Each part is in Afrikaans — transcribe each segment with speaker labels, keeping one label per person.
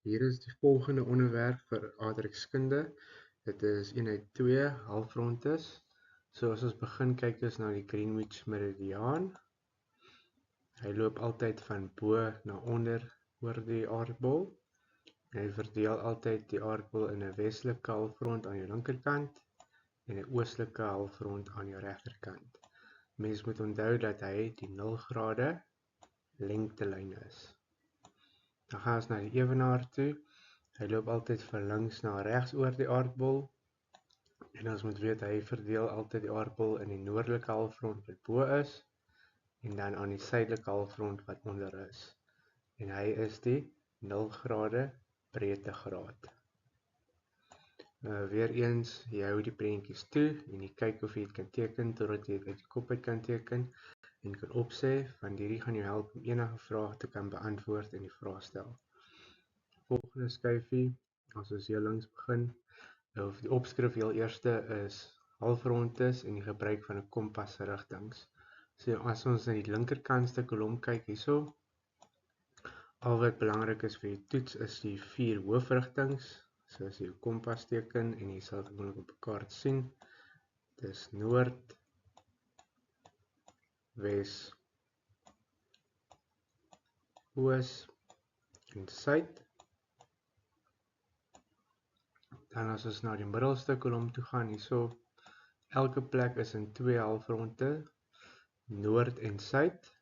Speaker 1: Hier is die volgende onderwerp vir aardrykskunde. Dit is eenheid 2 halfrondes. So as ons begin kyk is na die Greenwich meridiaan. Hy loop altyd van bo na onder oor die aardbol. Hy verdeel altyd die aardbol in 'n westelike halfrond aan jou linkerkant en 'n oostelike halfrond aan jou regterkant. Mens moet onthou dat hy die 0 grade lengtelyn is. Dan gaan ons na die ewenaar toe. Hy loop altyd van links na regs oor die aardbol. En ons moet weet, hy verdeel altyd die aardbol in die noordelike halfrond wat bo is, en dan aan die suidelike halfrond wat onder is. En hy is die 0 grade breedtegraad. Weer eens, jy hou die prentjies toe en jy kyk of jy dit kan teken totdat jy dit uit die kop uit kan teken en kan opsê, want hierdie gaan jou help om enige vraag te kan beantwoord in die vraestel. Volgende skyfie, as ons hier links begin, of die opskrif heel eerste is halfrondes en die gebruik van 'n kompas rigtings. So as ons na die linkerkantste kolom kyk hierso, al wat belangrik is vir die toets is die 4 hoofrigtings. So as jy 'n kompas teken en jy sal dit gewoonlik op 'n kaart sien, dis noord, wes, oos en suid. Dan as ons na die middelste kolom toe gaan hierso, elke plek is in 2 halfronde, noord en suid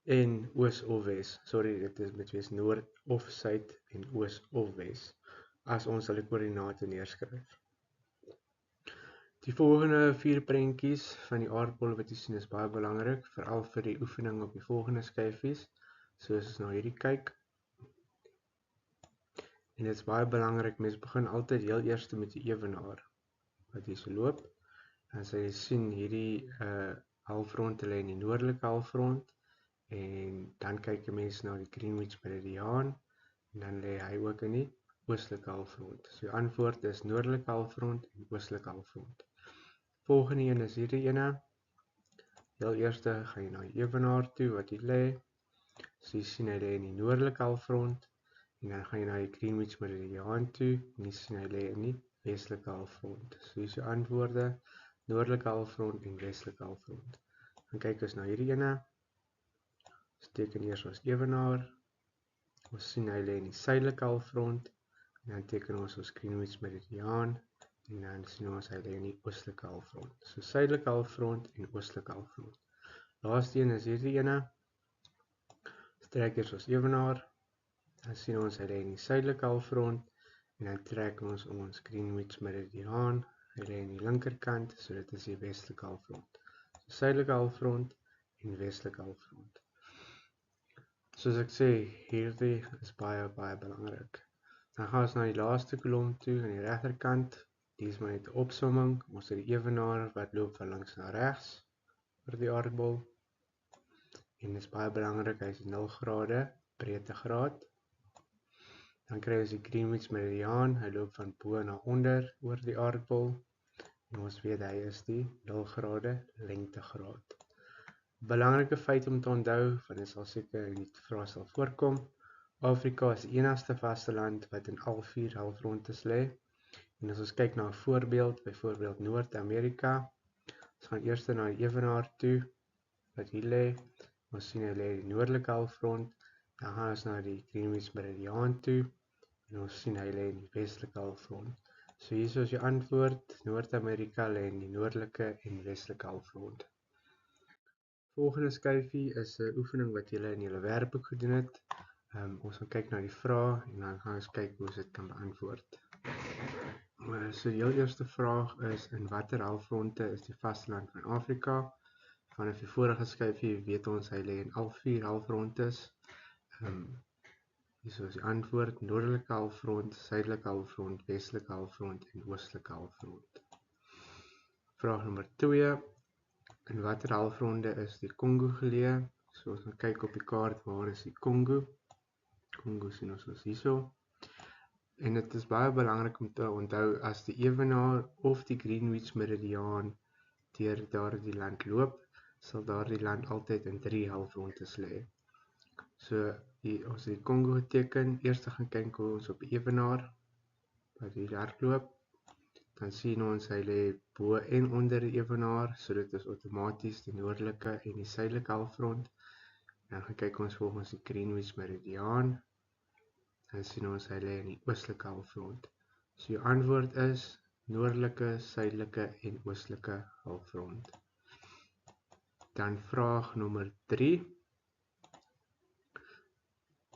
Speaker 1: en oos of wes. Sorry, dit moet wees noord of suid en oos of wes as ons hulle koördinate neerskryf. Die volgende 4 prentjies van die aardbol wat jy sien is baie belangrik, veral vir die oefening op die volgende skyfies. So as ons na hierdie kyk, en dit is baie belangrik, mens begin altyd heel eers met die ewenaar wat hier so loop. En as jy sien hierdie halfrond lê in die noordelike halfrond, en dan kyk 'n mens na die Greenwich meridiaan en dan lê hy ook in die oostelike halfrond. So die antwoord is noordelike halfrond en oostelike halfrond. Volgende een is hierdie ene. Heel eerste gaan jy na die ewenaar toe wat hier lê. So jy sien hy lê in die noordelike halfrond en dan gaan jy na die Greenwich meridiaan toe en jy sien hy lê in die westelike halfrond. So hier is jou antwoorde: noordelike halfrond en westelike halfrond. Dan kyk ons na hierdie ene. Ons teken eers ons ewenaar. Ons sien hy lê in die suidelike halfrond en dan teken ons ons Greenwich meridiaan en dan sien ons hy lê in die oostelike halfrond. So suidelike halfrond en oostelike halfrond. Laaste een is hierdie ene. Ons trek eers ons ewenaar. Dan sien ons hy lê in die suidelike halfrond en dan trek ons ons Greenwich meridiaan. Hy lê in die linkerkant, so dit is die westelike halfrond. So suidelike halfrond en westelike halfrond. Soos ek sê, hierdie is baie belangrik. Dan gaan ons na die laaste kolom toe aan die regterkant. Hier is maar net 'n opsomming. Ons het die ewenaar wat loop van links na regs oor die aardbol. En dit is baie belangrik, hy is 0 grade breedtegraad. Dan kry ons die Greenwich meridiaan, hy loop van bo na onder oor die aardbol. En ons weet hy is die 0 grade lengtegraad. Belangrike feit om te onthou, want dit sal seker in die vraestel voorkom. Afrika is die enigste vasteland wat in al 4 halfrondes lê. En as ons kyk na 'n voorbeeld, byvoorbeeld Noord-Amerika, ons gaan eers na die ewenaar toe wat hier lê. Ons sien hy lê in die noordelike halfrond. Dan gaan ons na die Greenwich meridiaan toe en ons sien hy lê in die westelike halfrond. So hier is jou antwoord: Noord-Amerika lê in die noordelike en westelike halfrond. Volgende skyfie is 'n oefening wat julle in julle werkboek gedoen het. Ons gaan kyk na die vraag en dan gaan ons kyk hoe ons dit kan beantwoord. So die heel eerste vraag is: in watter halfronde is die vasteland van Afrika? Vanaf die vorige skyfie weet ons hy lê in al 4 halfrondes. Hier is die antwoord: noordelike halfrond, suidelike halfrond, westelike halfrond en oostelike halfrond. Vraag nommer 2: in watter halfronde is die Kongo geleë? So ons gaan kyk op die kaart, waar is die Kongo? Kongo sien ons hierso. En dit is baie belangrik om te onthou, as die ewenaar of die Greenwich meridiaan deur daardie land loop, sal daardie land altyd in 3 halfrondes lê. So ons het die Congo geteken, eers gaan kyk hoe ons op die ewenaar, wat hier hardloop, dan sien ons hy lê bo en onder die ewenaar, so dit is outomaties die noordelike en die suidelike halfrond. Dan gaan kyk ons volgens die Greenwich meridiaan, dan sien ons hy lê in die oostelike halfrond. So jou antwoord is noordelike, suidelike en oostelike halfrond. Dan vraag nommer 3.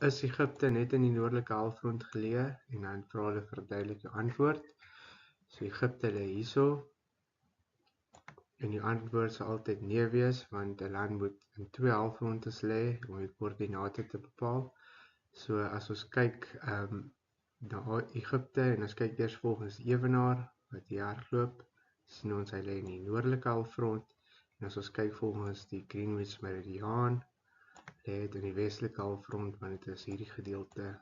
Speaker 1: Is Egipte net in die noordelike halfrond geleë? En dan vra hulle verduidelik jou antwoord. So Egipte lê hierso. En die antwoord sal altyd nee wees, want 'n land moet in 2 halfrondes lê om die koördinate te bepaal. So as ons kyk na Egipte en ons kyk eers volgens die ewenaar wat hier hardloop, sien ons hy lê in die noordelike halfrond. En as ons kyk volgens die Greenwich meridiaan, lê dit in die westelike halfrond, want dit is hierdie gedeelte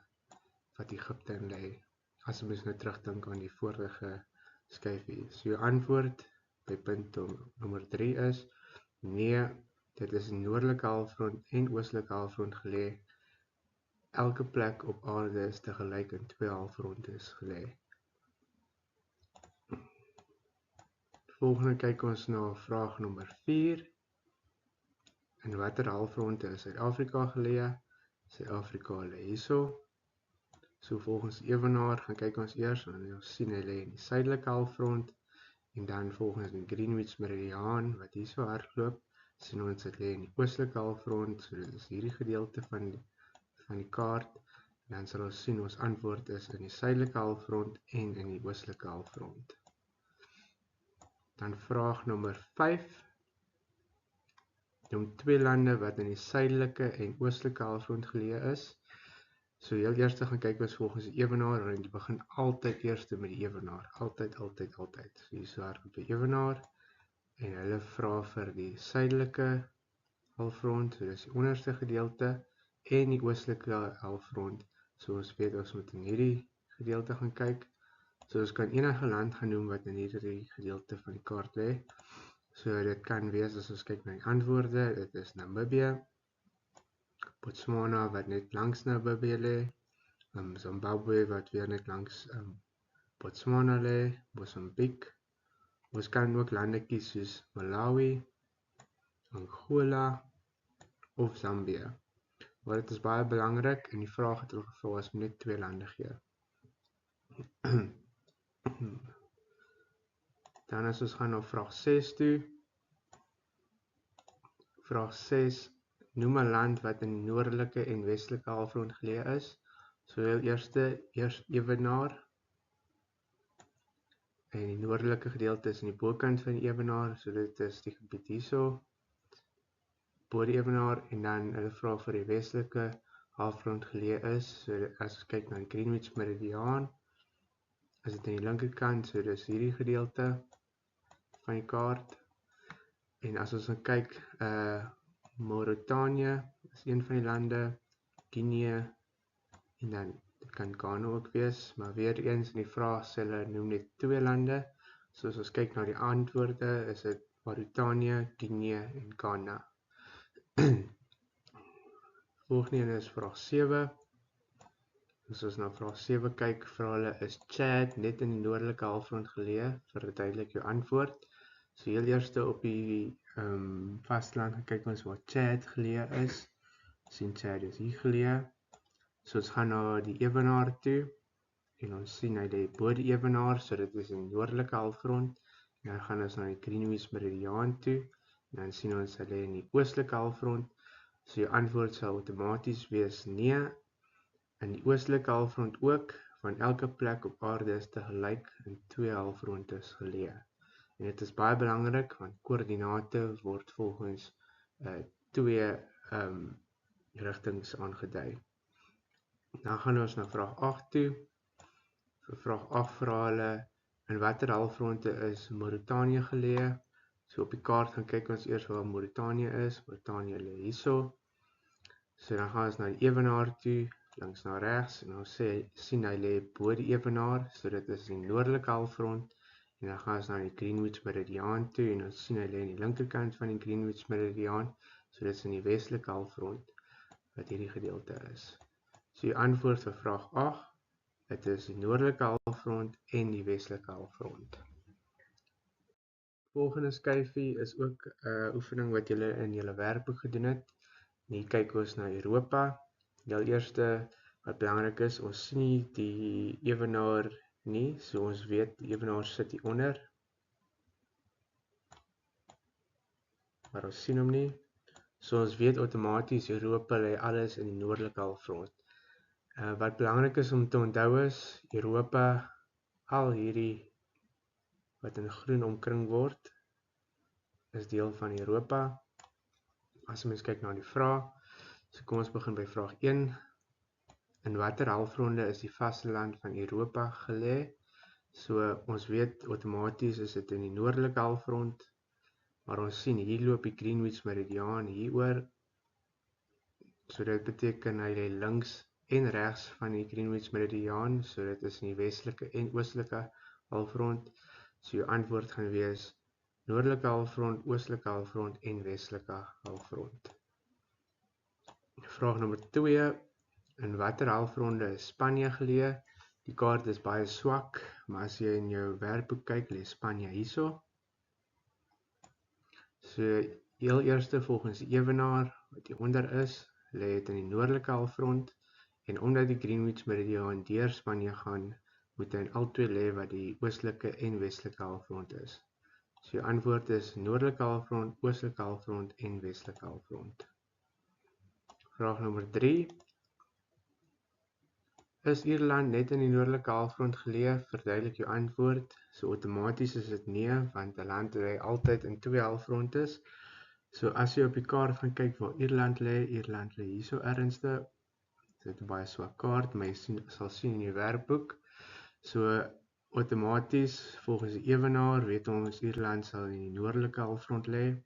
Speaker 1: wat Egipte in lê. As ons nou terugdink aan die vorige skyfie. So jou antwoord by punt nommer 3 is nee, dit is die noordelike halfrond en oostelike halfrond gelê. Elke plek op aarde is tegelyk in 2 halfrondes gelê. Volgende kyk ons na vraag nommer 4. In watter halfronde is Suid-Afrika geleë? Suid-Afrika lê hierso. So volgens die ewenaar gaan kyk ons eers en ons sien hy lê in die suidelike halfrond, en dan volgens die Greenwich meridiaan wat hierso hardloop, sien ons dit lê in die oostelike halfrond. So dit is hierdie gedeelte van die kaart. En dan sal ons sien ons antwoord is in die suidelike halfrond en in die oostelike halfrond. Dan vraag nommer 5. Noem 2 lande wat in die suidelike en oostelike halfrond geleë is. So heel eers gaan kyk ons volgens die ewenaar, en jy begin altyd eers met die ewenaar. Altyd. So hier is hardloop die ewenaar, en hulle vra vir die suidelike halfrond, so dis die onderste gedeelte, en die oostelike halfrond. So ons weet ons moet in hierdie gedeelte gaan kyk. So ons kan enige land gaan noem wat in hierdie gedeelte van die kaart lê. So dit kan wees as ons kyk na die antwoorde, dit is Namibië, Botswana wat net langs Namibië lê, Zimbabwe wat weer net langs Botswana lê, Mosambiek. Ons kan ook lande kies soos Malawi, Angola of Zambië. Maar dit is baie belangrik, en die vraag het hulle gevra as net 2 lande gee. Dan as ons gaan na vraag 6 toe. Vraag 6. Noem 'n land wat in die noordelike en westelike halfrond geleë is. So heel eers ewenaar. En die noordelike gedeelte is in die bokant van die ewenaar, so dit is die gebied hierso, bo die ewenaar, en dan hulle vra vir die westelike halfrond geleë is. So as ons kyk na die Greenwich meridiaan, is dit aan die linkerkant, so dis hierdie gedeelte van die kaart. En as ons kyk, Mauritanië is een van die lande, Guinea, en dan dit kan Ghana ook wees, maar weer eens in die vraag sê hulle noem net 2 lande. So as ons kyk na die antwoorde, is dit Mauritanië, Guinea en Ghana. Volgende is vraag 7. As ons na vraag 7 kyk, vra hulle is Chad net in die noordelike halfrond geleë? Verduidelik jou antwoord. So heel eerste op die vasteland gaan kyk ons waar Chad geleë is. Sien Chad is hier geleë. So ons gaan na die ewenaar toe, en ons sien hy lê bo die ewenaar, so dit is in die noordelike halfrond. En dan gaan ons na die Greenwich meridiaan toe, en dan sien ons hy lê in die oostelike halfrond. So jou antwoord sal outomaties wees nee. In die oostelike halfrond ook, want elke plek op aarde is tegelyk in 2 halfrondes geleë. En dit is baie belangrik, want koördinate word volgens 2 rigtings aangedui. Dan gaan ons na vraag 8 toe. Vir vraag 8 vra hulle in watter halfronde is Mauritanië geleë? So op die kaart gaan kyk ons eers waar Mauritanië is. Mauritanië lê hierso. So dan gaan ons na die ewenaar toe, links na regs, en ons sien hy lê bo die ewenaar, so dit is die noordelike halfrond. En dan gaan ons na die Greenwich meridiaan toe, en ons sien hy lê aan die linkerkant van die Greenwich meridiaan, so dit is in die westelike halfrond. wat hierdie gedeelte is. So die antwoord vir vraag 8, dit is die noordelike halfrond en die westelike halfrond. Volgende skyfie is ook 'n oefening wat julle in julle werkboek gedoen het. En hier kyk ons na Europa. Die eerste wat belangrik is, ons sien nie die ewenaar nie, so ons weet die ewenaar sit hier onder. Maar ons sien hom nie. So ons weet outomaties Europa lê alles in die noordelike halfrond. Wat belangrik is om te onthou is, Europa, al hierdie wat in groen omkring word, is deel van Europa. As mens kyk na die vraag, so kom ons begin by vraag 1. In watter halfronde is die vasteland van Europa gelê? So ons weet outomaties is dit in die noordelike halfrond, maar ons sien hier loop die Greenwich meridiaan hieroor. So dit beteken hy lê links en regs van die Greenwich meridiaan, so dit is in die westelike en oostelike halfrond. So jou antwoord gaan wees noordelike halfrond, oostelike halfrond en westelike halfrond. Vraag nommer 2. In watter halfronde is Spanje geleë? Die kaart is baie swak, maar as jy in jou werkboek kyk, lê Spanje hierso. So heel eerste volgens die ewenaar wat hieronder is, lê dit in die noordelike halfrond, en omdat die Greenwich meridiaan deur Spanje gaan, moet hy in albei lê wat die oostelike en westelike halfrond is. So jou antwoord is noordelike halfrond, oostelike halfrond en westelike halfrond. Vraag nommer 3. Is Ierland net in die noordelike halfrond geleë? Verduidelik jou antwoord. So outomaties is dit nee, want 'n land lê altyd in twee halfrondes. So as jy op die kaart gaan kyk waar Ierland lê hierso ernstig. Dit is 'n baie swak kaart, maar jy sal sien in die werkboek. So outomaties volgens die ewenaar weet ons Ierland sal in die noordelike halfrond lê.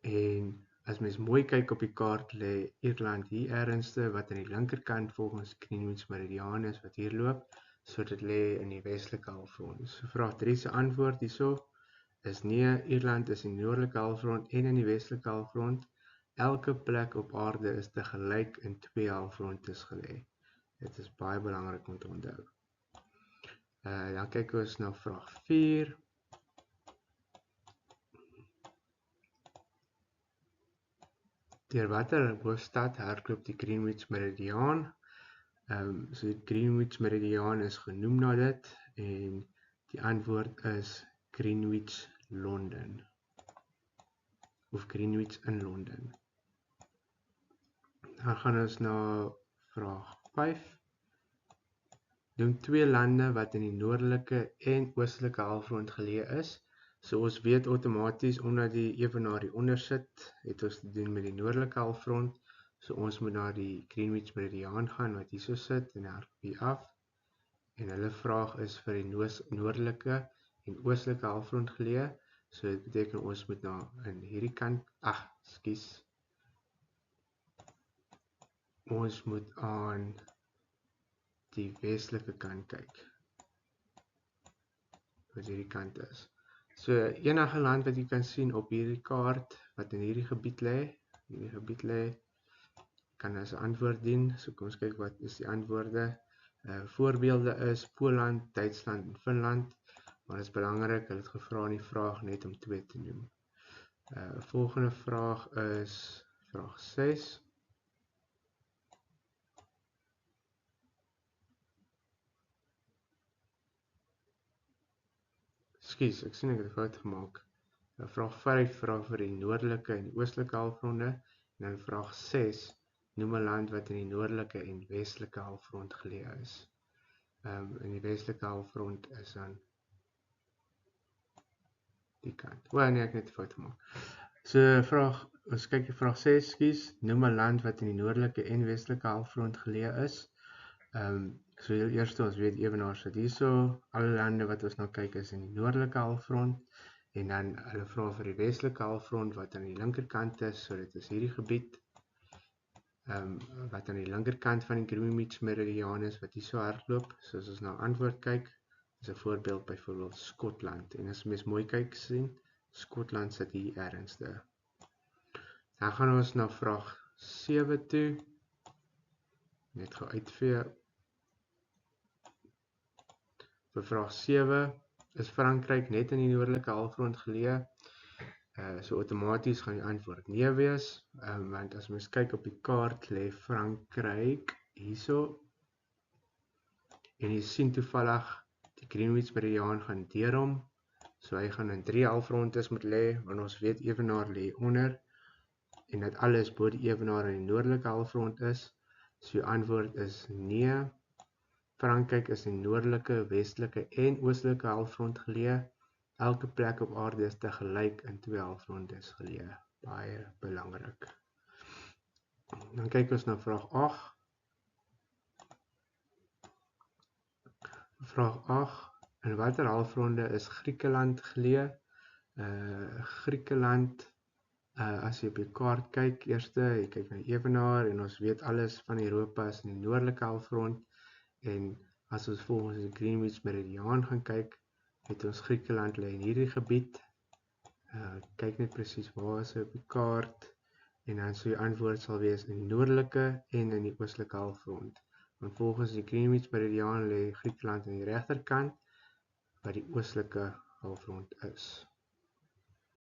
Speaker 1: En as mens mooi kyk op die kaart, lê Ierland hier ernstig wat aan die linkerkant volgens Greenwich meridiaan is wat hier loop, so dit lê in die westelike halfrond. So vraag 3 se antwoord hierso is nee, Ierland is in die noordelike halfrond en in die westelike halfrond. Elke plek op aarde is te gelyk in twee halfrondes gelê. Dit is baie belangrik om te onthou. Dan kyk ons na vraag 4. Deur watter hoofstad hardloop die Greenwich meridiaan? So die Greenwich meridiaan is genoem na dit, en die antwoord is Greenwich Londen, of Greenwich in Londen. Dan gaan ons na vraag 5. Noem 2 lande wat in die noordelike en oostelike halfrond geleë is. So ons weet outomaties, omdat die ewenaar hieronder sit, het ons te doen met die noordelike halfrond. So ons moet na die Greenwich meridiaan gaan wat hierso sit en hardloop hier af. En hulle vraag is vir die noordelike en oostelike halfrond geleë. So dit beteken ons moet na in hierdie kant, ons moet aan die westelike kant kyk, wat hierdie kant is. So enige land wat jy kan sien op hierdie kaart, wat in hierdie gebied lê, kan as 'n antwoord dien. So kom ons kyk wat is die antwoorde. Voorbeelde is Poland, Duitsland en Finland, maar dit is belangrik, hulle het gevra in die vraag net om 2 te noem. Volgende vraag is vraag 6. Ekskuus, ek sien ek het 'n fout gemaak. Vraag 5 vra vir die noordelike en die oostelike halfronde, en dan vraag 6 noem 'n land wat in die noordelike en westelike halfrond geleë is. In die westelike halfrond is dan die kant. Nee, ek het net 'n fout gemaak. So ons kyk die vraag 6, noem 'n land wat in die noordelike en westelike halfrond geleë is. So heel eerste, ons weet ewenaar sit hierso, alle lande wat ons nou kyk is in die noordelike halfrond, en dan hulle vra vir die westelike halfrond wat aan die linkerkant is, so dit is hierdie gebied, wat aan die linkerkant van die Greenwich meridiaan is, wat hierso hardloop. So as ons nou antwoord kyk, is 'n voorbeeld byvoorbeeld Skotland, en as mens mooi kyk sien, Skotland sit hier ernstig. Dan gaan ons na vraag 7 toe. Net gou uitvee. Vir vraag 7, is Frankryk net in die noordelike halfrond geleë? So outomaties gaan die antwoord nee wees, want as mens kyk op die kaart lê Frankryk hierso, en jy sien toevallig die Greenwich meridiaan gaan deur hom, so hy gaan in 3 halfrondes moet lê, want ons weet ewenaar lê onder, en dat alles bo die ewenaar in die noordelike halfrond is, so die antwoord is nee. Frankryk is in noordelike, westelike en oostelike halfrond geleë. Elke plek op aarde is tegelyk in 2 halfrondes geleë. Baie belangrik. Dan kyk ons na vraag 8. Vraag 8. In watter halfronde is Griekeland geleë? Griekeland, as jy op die kaart kyk, jy kyk na die ewenaar en ons weet alles van Europa is in die noordelike halfrond, en as ons volgens die Greenwich meridiaan gaan kyk, het ons Griekeland lê in hierdie gebied. Kyk net presies waar is hy op die kaart, en dan sou die antwoord sal wees in die noordelike en in die oostelike halfrond. Want volgens die Greenwich meridiaan lê Griekeland aan die regterkant, wat die oostelike halfrond is.